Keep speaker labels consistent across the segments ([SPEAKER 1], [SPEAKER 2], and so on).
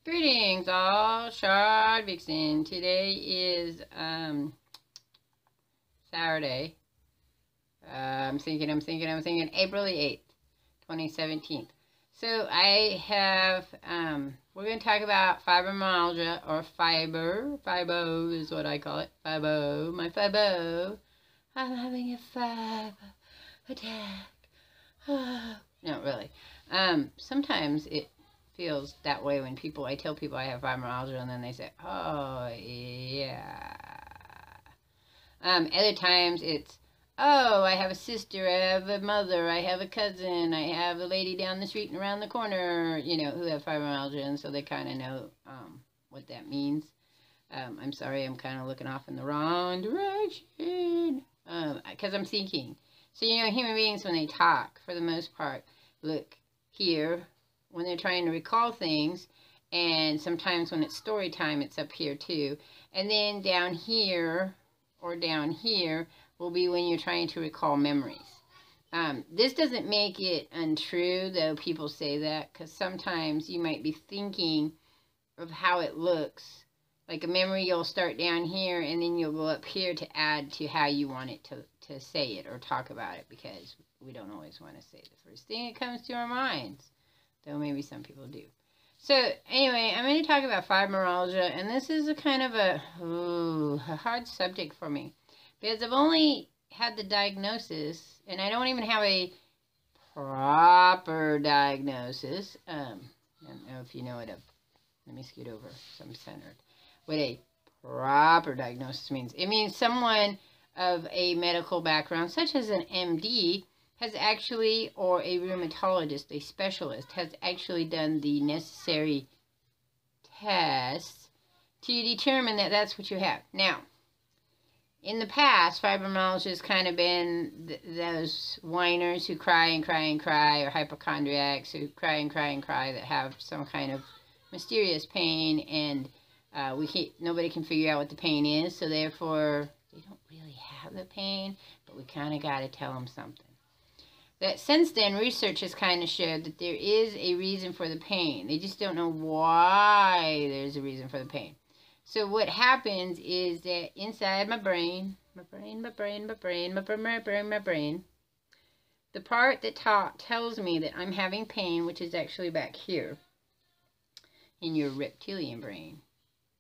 [SPEAKER 1] Greetings all, Shardvixen. Today is Saturday. I'm thinking April the 8th, 2017. So I have we're going to talk about fibromyalgia, or fibo is what I call it. My fibo. I'm having a fibo attack. Oh. No, really. Sometimes it feels that way when I tell people I have fibromyalgia, and then they say, oh, yeah. Other times it's, oh, I have a sister, I have a mother, I have a cousin, I have a lady down the street and around the corner, who have fibromyalgia, and so they kind of know what that means. I'm sorry, I'm kind of looking off in the wrong direction, because I'm thinking. So, human beings, when they talk, for the most part, look here when they're trying to recall things, and sometimes when it's story time, it's up here too. And then down here, or down here, will be when you're trying to recall memories. This doesn't make it untrue, though people say that, because sometimes you might be thinking of how it looks. Like a memory, you'll start down here, and then you'll go up here to add to how you want it to say it or talk about it, because we don't always want to say the first thing that comes to our minds, though maybe some people do. So anyway, I'm going to talk about fibromyalgia, and this is a kind of a hard subject for me, because I've only had the diagnosis, and I don't even have a proper diagnosis. I don't know if you know what let me scoot over so I'm centered. What a proper diagnosis means. It means someone of a medical background, such as an MD, has actually, or a rheumatologist, a specialist, has actually done the necessary tests to determine that that's what you have. Now, in the past, fibromyalgia has kind of been those whiners who cry and cry and cry, or hypochondriacs who cry and cry and cry, that have some kind of mysterious pain, and nobody can figure out what the pain is, so therefore they don't really have the pain, but we kind of got to tell them something. That since then, research has kind of showed that there is a reason for the pain. They just don't know why there's a reason for the pain. So what happens is that inside my brain, the part that tells me that I'm having pain, which is actually back here in your reptilian brain,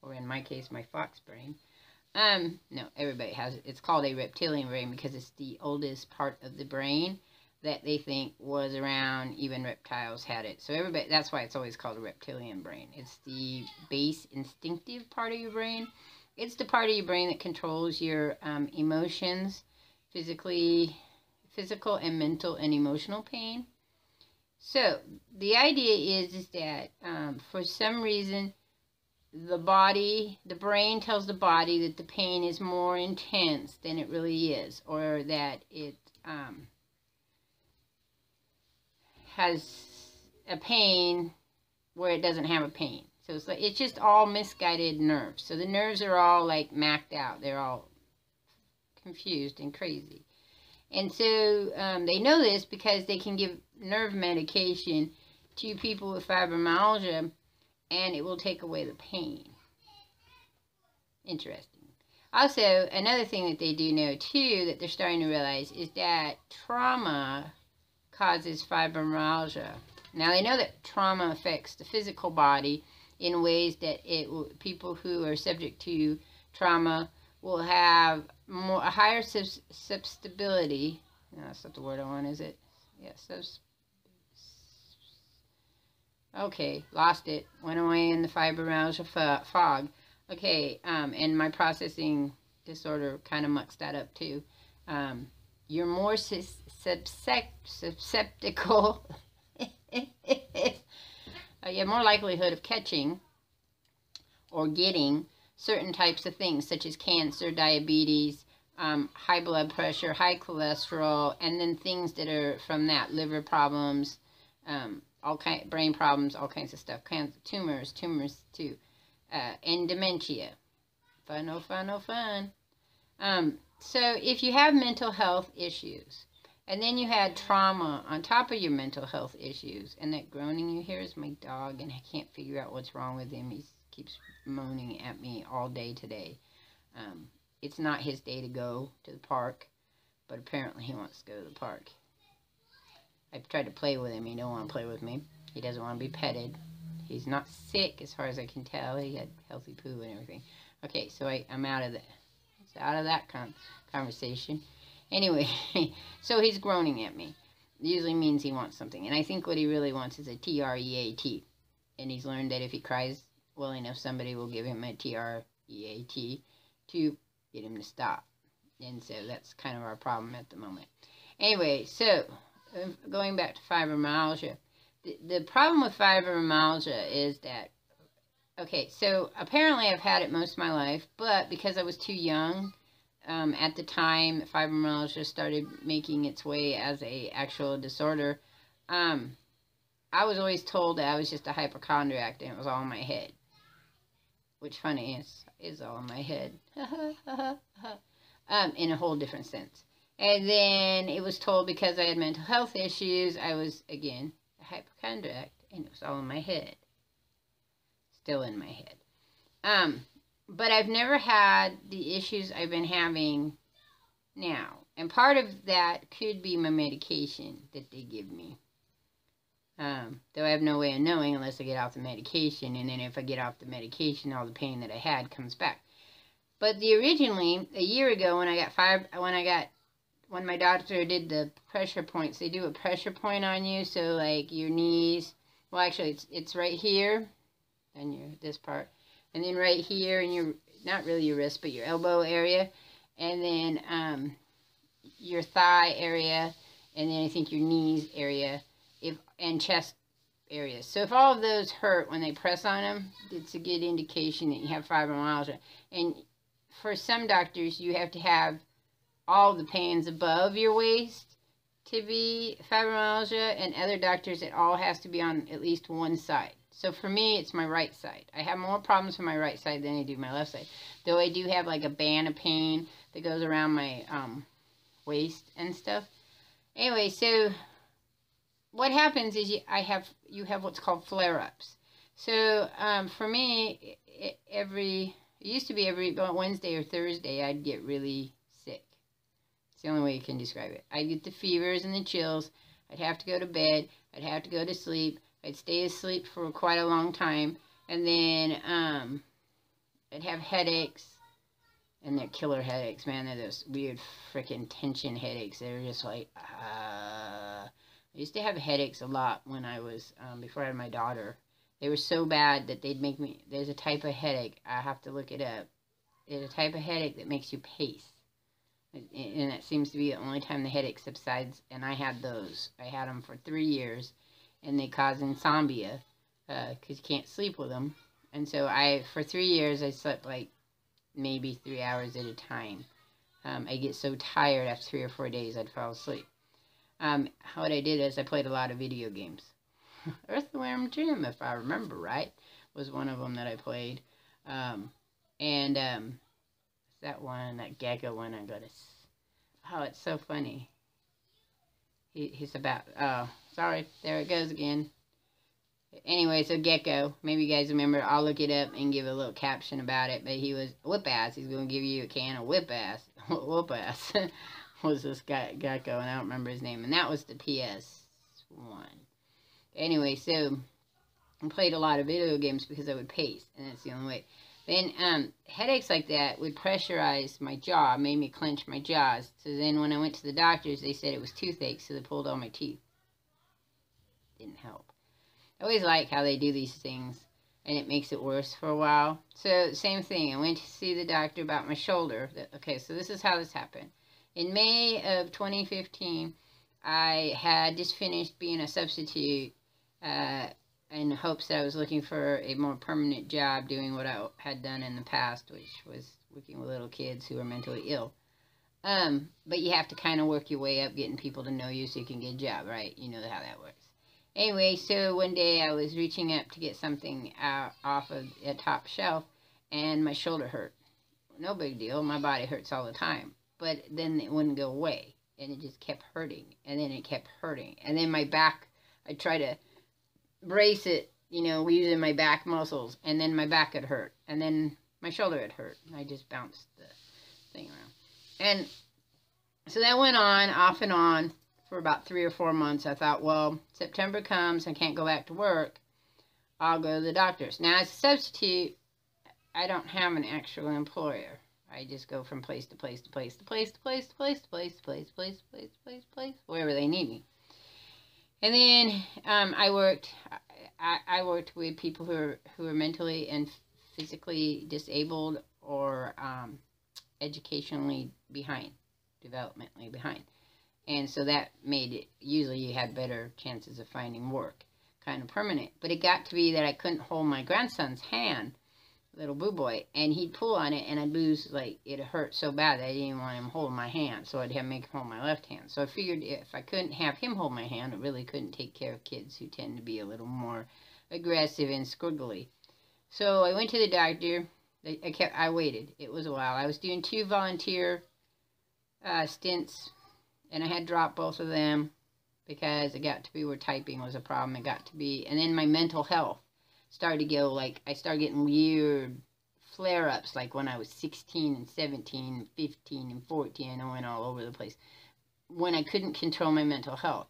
[SPEAKER 1] or in my case, my fox brain. No, everybody has it. It's called a reptilian brain because it's the oldest part of the brain that they think was around. Even reptiles had it. So that's why it's always called a reptilian brain. It's the base instinctive part of your brain. It's the part of your brain that controls your emotions, physical and mental and emotional pain. So the idea is that for some reason, the brain tells the body that the pain is more intense than it really is, or that it has a pain where it doesn't have a pain. So it's just all misguided nerves. So the nerves are all like maxed out. They're all confused and crazy. And so they know this because they can give nerve medication to people with fibromyalgia, and it will take away the pain. Interesting. Also, another thing that they do know, too, that they're starting to realize, is that trauma causes fibromyalgia. Now, they know that trauma affects the physical body in ways that people who are subject to trauma will have a higher susceptibility. No, that's not the word I want, is it? Yes. Okay, lost it. Went away in the fibromyalgia fog. Okay, and my processing disorder kind of mucks that up too. You're more susceptible. You have more likelihood of catching or getting certain types of things, such as cancer, diabetes, high blood pressure, high cholesterol, and then things that are from that, liver problems, brain problems, all kinds of stuff, tumors too, and dementia. Fun. So if you have mental health issues, And then you had trauma on top of your mental health issues. And that groaning you hear is my dog, and I can't figure out what's wrong with him. He keeps moaning at me all day today. It's not his day to go to the park, but apparently he wants to go to the park. I've tried to play with him. He don't want to play with me. He doesn't want to be petted. He's not sick as far as I can tell. He had healthy poo and everything. Okay, so I'm out of that. It's out of that conversation. Anyway, so he's groaning at me. It usually means he wants something. And I think what he really wants is a TREAT. And he's learned that if he cries well enough, somebody will give him a TREAT to get him to stop. And so that's kind of our problem at the moment. Anyway, so going back to fibromyalgia. The problem with fibromyalgia is that, okay, so apparently I've had it most of my life, but because I was too young, at the time fibromyalgia started making its way as a actual disorder, I was always told that I was just a hypochondriac and it was all in my head. Which, funny, is all in my head. In a whole different sense. And then it was told because I had mental health issues, I was, again, a hypochondriac, and it was all in my head. Still in my head. But I've never had the issues I've been having now. And part of that could be my medication that they give me. Though I have no way of knowing unless I get off the medication, and then if I get off the medication, all the pain that I had comes back. But originally, a year ago, when my doctor did the pressure points, they do a pressure point on you, so like your knees, well actually it's right here, and this part, and then right here, and your, not really your wrist, but your elbow area, and then your thigh area, and then I think your knees area, and chest area. So if all of those hurt when they press on them, it's a good indication that you have fibromyalgia. And for some doctors, you have to have all the pains above your waist to be fibromyalgia, and other doctors, it all has to be on at least one side. So for me, it's my right side. I have more problems with my right side than I do my left side. Though I do have like a band of pain that goes around my waist and stuff. Anyway, so what happens is you have what's called flare-ups. So for me, it used to be every Wednesday or Thursday I'd get really sick. It's the only way you can describe it. I'd get the fevers and the chills. I'd have to go to bed. I'd have to go to sleep. I'd stay asleep for quite a long time. And then I'd have headaches. And they're killer headaches, man. They're those weird freaking tension headaches. They're just like, I used to have headaches a lot when I was, before I had my daughter. They were so bad that they'd make me, there's a type of headache, I have to look it up. There's a type of headache that makes you pace. And that seems to be the only time the headache subsides, and I had those. I had them for 3 years, and they cause insomnia, because you can't sleep with them. And so for 3 years, I slept like maybe 3 hours at a time. I get so tired after 3 or 4 days, I'd fall asleep. What I did is I played a lot of video games. Earthworm Jim, if I remember right, was one of them that I played. That one, that gecko one, I got to... Oh, it's so funny. He's about... Oh, sorry. There it goes again. Anyway, so gecko. Maybe you guys remember. I'll look it up and give a little caption about it. But he was whip-ass. He's going to give you a can of whip-ass. Whoop-ass. Was this guy gecko, and I don't remember his name. And that was the PS1. Anyway, so I played a lot of video games because I would pace. And that's the only way. Then headaches like that would pressurize my jaw, made me clench my jaws. So then when I went to the doctors, they said it was toothache, so they pulled all my teeth. Didn't help. I always like how they do these things, and it makes it worse for a while. So same thing. I went to see the doctor about my shoulder. Okay, so this is how this happened. In May of 2015, I had just finished being a substitute in hopes that I was looking for a more permanent job doing what I had done in the past, which was working with little kids who are mentally ill. But you have to kind of work your way up, getting people to know you so you can get a job, right? You know how that works. Anyway, so one day I was reaching up to get something out off of a top shelf, and my shoulder hurt. No big deal. My body hurts all the time. But then it wouldn't go away. and it just kept hurting, and then it kept hurting, and then my back, I tried to brace it, you know, using my back muscles, and then my back had hurt, and then my shoulder had hurt, and I just bounced the thing around. And so that went on, off and on, for about 3 or 4 months. I thought, well, September comes, I can't go back to work, I'll go to the doctor's. Now, as a substitute, I don't have an actual employer. I just go from place to place to place to place to place to place to place to place to place to place to place to place, wherever they need me. And then I worked with people who are mentally and physically disabled or educationally behind, developmentally behind. And so that made it, usually you had better chances of finding work, kind of permanent. But it got to be that I couldn't hold my grandson's hand, little boo boy, and he'd pull on it, and I'd lose, like, it hurt so bad that I didn't want him holding my hand, so I'd have to make him hold my left hand. So I figured if I couldn't have him hold my hand, I really couldn't take care of kids who tend to be a little more aggressive and squiggly. So I went to the doctor. I waited. It was a while. I was doing 2 volunteer stints, and I had dropped both of them because it got to be where typing was a problem. It got to be, and then my mental health started to go, like, I started getting weird flare-ups, like when I was 16 and 17 and 15 and 14, I went all over the place, when I couldn't control my mental health.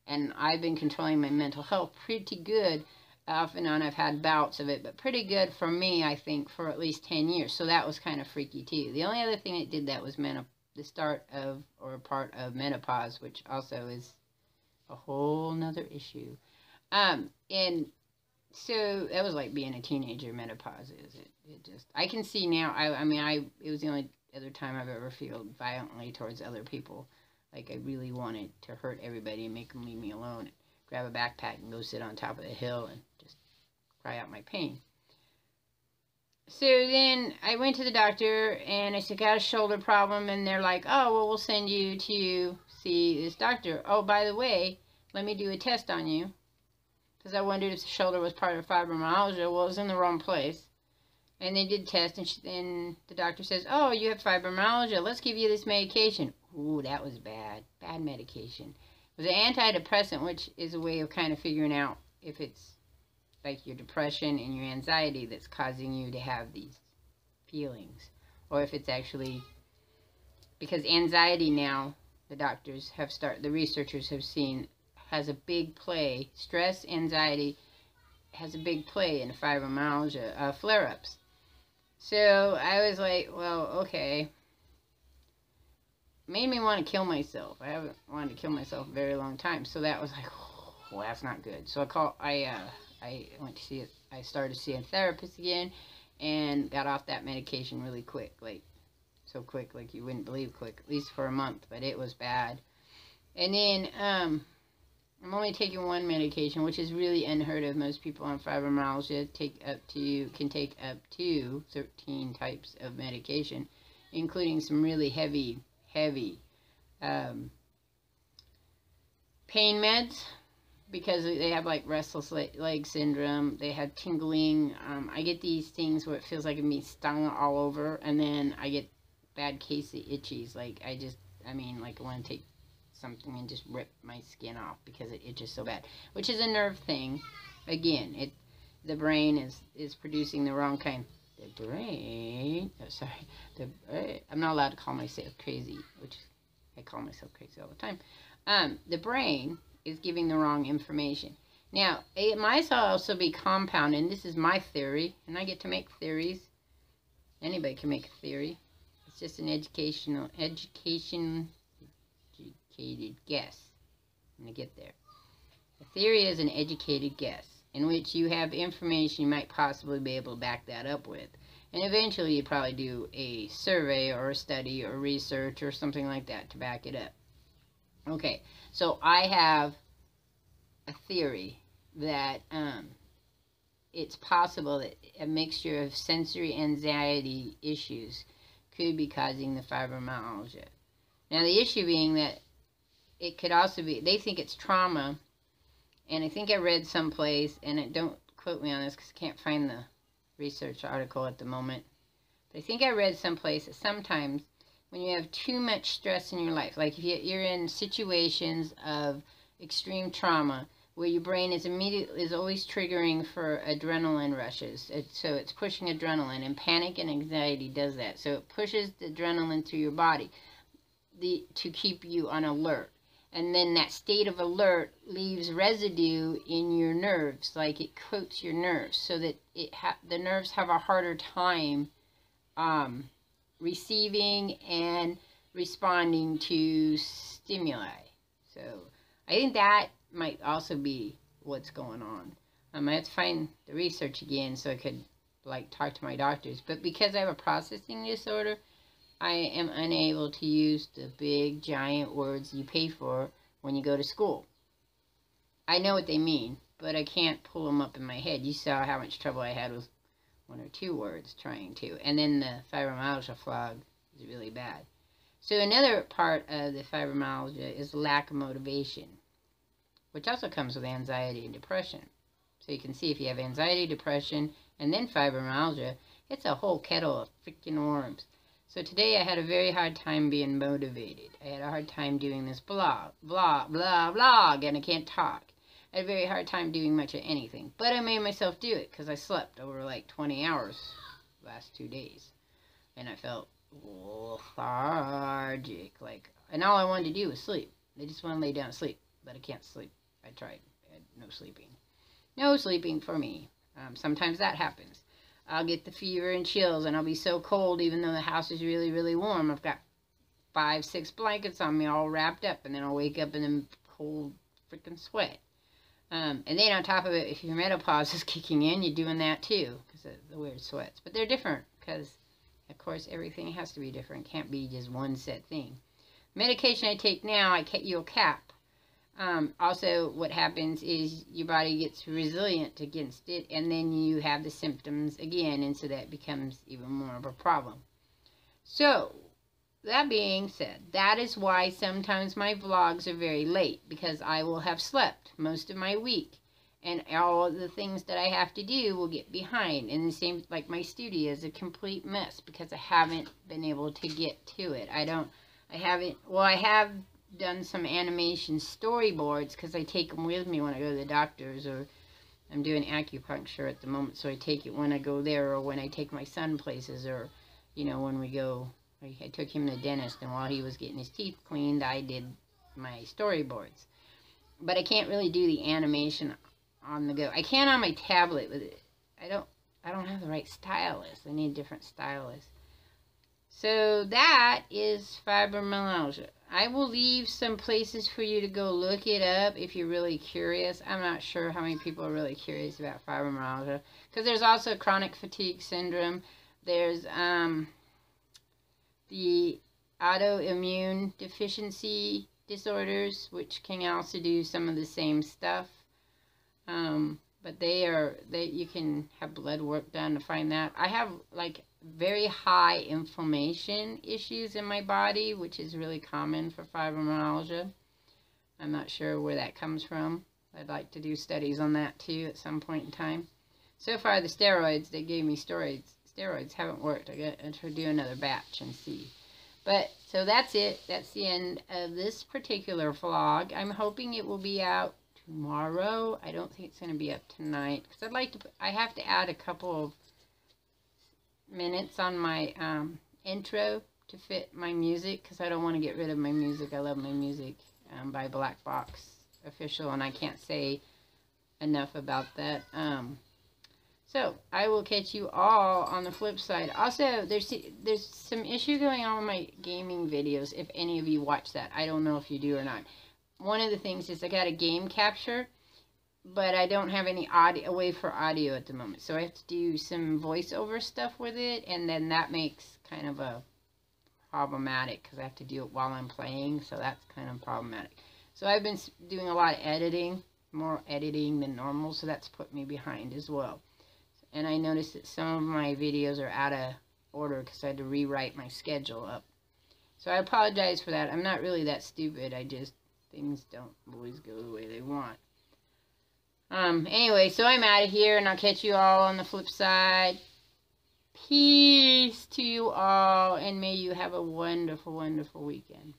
[SPEAKER 1] And I've been controlling my mental health pretty good. Off and on, I've had bouts of it, but pretty good for me, I think, for at least 10 years. So that was kind of freaky, too. The only other thing that did that was the start of, or part of, menopause, which also is a whole nother issue. And so that was like being a teenager. Menopause is it just, I can see now. I mean, it was the only other time I've ever felt violently towards other people. Like I really wanted to hurt everybody and make them leave me alone. And grab a backpack and go sit on top of the hill and just cry out my pain. So then I went to the doctor and I said, got a shoulder problem, and they're like, oh, well, we'll send you to see this doctor. Oh, by the way, let me do a test on you, because I wondered if the shoulder was part of fibromyalgia. Well, it was in the wrong place. And they did test, and the doctor says, oh, you have fibromyalgia. Let's give you this medication. Ooh, that was bad. Bad medication. It was an antidepressant, which is a way of kind of figuring out if it's like your depression and your anxiety that's causing you to have these feelings, or if it's actually, because anxiety now, the researchers have seen, has a big play. Stress, anxiety has a big play in fibromyalgia flare-ups. So I was like, well, okay. Made me want to kill myself. I haven't wanted to kill myself a very long time. So that was like, oh, well, that's not good. So I went to see it. I started seeing a therapist again, and got off that medication really quick, like so quick, like you wouldn't believe quick. At least for a month, but it was bad. And then I'm only taking one medication, which is really unheard of. Most people on fibromyalgia can take up to 13 types of medication, including some really heavy pain meds, because they have like restless leg syndrome. They have tingling. I get these things where it feels like I'm being stung all over, and then I get bad case of itchies. Like I want to take something and just rip my skin off because it itches so bad, which is a nerve thing. Again, the brain is producing the wrong kind. The brain, I'm not allowed to call myself crazy, which I call myself crazy all the time. The brain is giving the wrong information. Now, it might also be compounded, and this is my theory, and I get to make theories. Anybody can make a theory. It's just an educated guess. I'm going to get there. A theory is an educated guess, in which you have information you might possibly be able to back that up with. And eventually you probably do a survey or a study or research or something like that to back it up. Okay, so I have a theory that it's possible that a mixture of sensory anxiety issues could be causing the fibromyalgia. Now the issue being that it could also be, they think it's trauma. And I think I read someplace, and don't quote me on this because I can't find the research article at the moment, but I think I read someplace that sometimes when you have too much stress in your life. Like if you're in situations of extreme trauma where your brain is always triggering for adrenaline rushes. So it's pushing adrenaline, and panic and anxiety does that. So it pushes the adrenaline through your body to keep you on alert. And then that state of alert leaves residue in your nerves, like it coats your nerves, so that the nerves have a harder time receiving and responding to stimuli. So I think that might also be what's going on. I have to find the research again so I could like talk to my doctors. But because I have a processing disorder, I am unable to use the big giant words you pay for when you go to school. I know what they mean, but I can't pull them up in my head. You saw how much trouble I had with 1 or 2 words trying to. And then the fibromyalgia flog is really bad. So another part of the fibromyalgia is lack of motivation, which also comes with anxiety and depression. So you can see if you have anxiety, depression, and then fibromyalgia, it's a whole kettle of freaking worms. So today I had a very hard time being motivated. I had a hard time doing this blog, and I can't talk. I had a very hard time doing much of anything. But I made myself do it because I slept over like 20 hours the last 2 days. And I felt lethargic. And all I wanted to do was sleep. I just want to lay down and sleep. But I can't sleep. I tried. I had no sleeping. No sleeping for me. Sometimes that happens. I'll get the fever and chills, and I'll be so cold even though the house is really, really warm. I've got 5, 6 blankets on me all wrapped up, and then I'll wake up in a cold freaking sweat. And then on top of it, if your menopause is kicking in, you're doing that too, because of the weird sweats. But they're different, because, of course, everything has to be different. It can't be just one set thing. Medication I take now, you'll cap. Also, what happens is your body gets resilient against it, and then you have the symptoms again, and so that becomes even more of a problem. So, that being said, that is why sometimes my vlogs are very late, because I will have slept most of my week, and all of the things that I have to do will get behind. And the same, like my studio is a complete mess, because I haven't been able to get to it. I have done some animation storyboards because I take them with me when I go to the doctors, or I'm doing acupuncture at the moment, so I take it when I go there, or when I take my son places, or when we go. I took him to the dentist, and while he was getting his teeth cleaned, I did my storyboards. But I can't really do the animation on the go. I can on my tablet with it. I don't have the right stylus. I need a different stylus. So that is fibromyalgia. I will leave some places for you to go look it up if you're really curious. I'm not sure how many people are really curious about fibromyalgia, because there's also chronic fatigue syndrome. There's the autoimmune deficiency disorders, which can also do some of the same stuff. But you can have blood work done to find that. I have very high inflammation issues in my body, which is really common for fibromyalgia. I'm not sure where that comes from. I'd like to do studies on that too at some point in time. So far, the steroids they gave me, steroids haven't worked. I got to do another batch and see. But so that's it. That's the end of this particular vlog. I'm hoping it will be out tomorrow. I don't think it's going to be up tonight, because I have to add a couple of minutes on my intro to fit my music, because I don't want to get rid of my music. I love my music by Black Box Official, and I can't say enough about that. So I will catch you all on the flip side. Also, there's some issue going on with my gaming videos, if any of you watch that. I don't know if you do or not. One of the things is I got a game capture, but I don't have any audio, way for audio at the moment. So I have to do some voiceover stuff with it, and then that makes kind of a problematic, because I have to do it while I'm playing, so that's kind of problematic. So I've been doing a lot of editing, more editing than normal, so that's put me behind as well. And I noticed that some of my videos are out of order because I had to rewrite my schedule up. So I apologize for that. I'm not really that stupid. Things don't always go the way they want. Anyway, so I'm out of here, and I'll catch you all on the flip side. Peace to you all, and may you have a wonderful, wonderful weekend.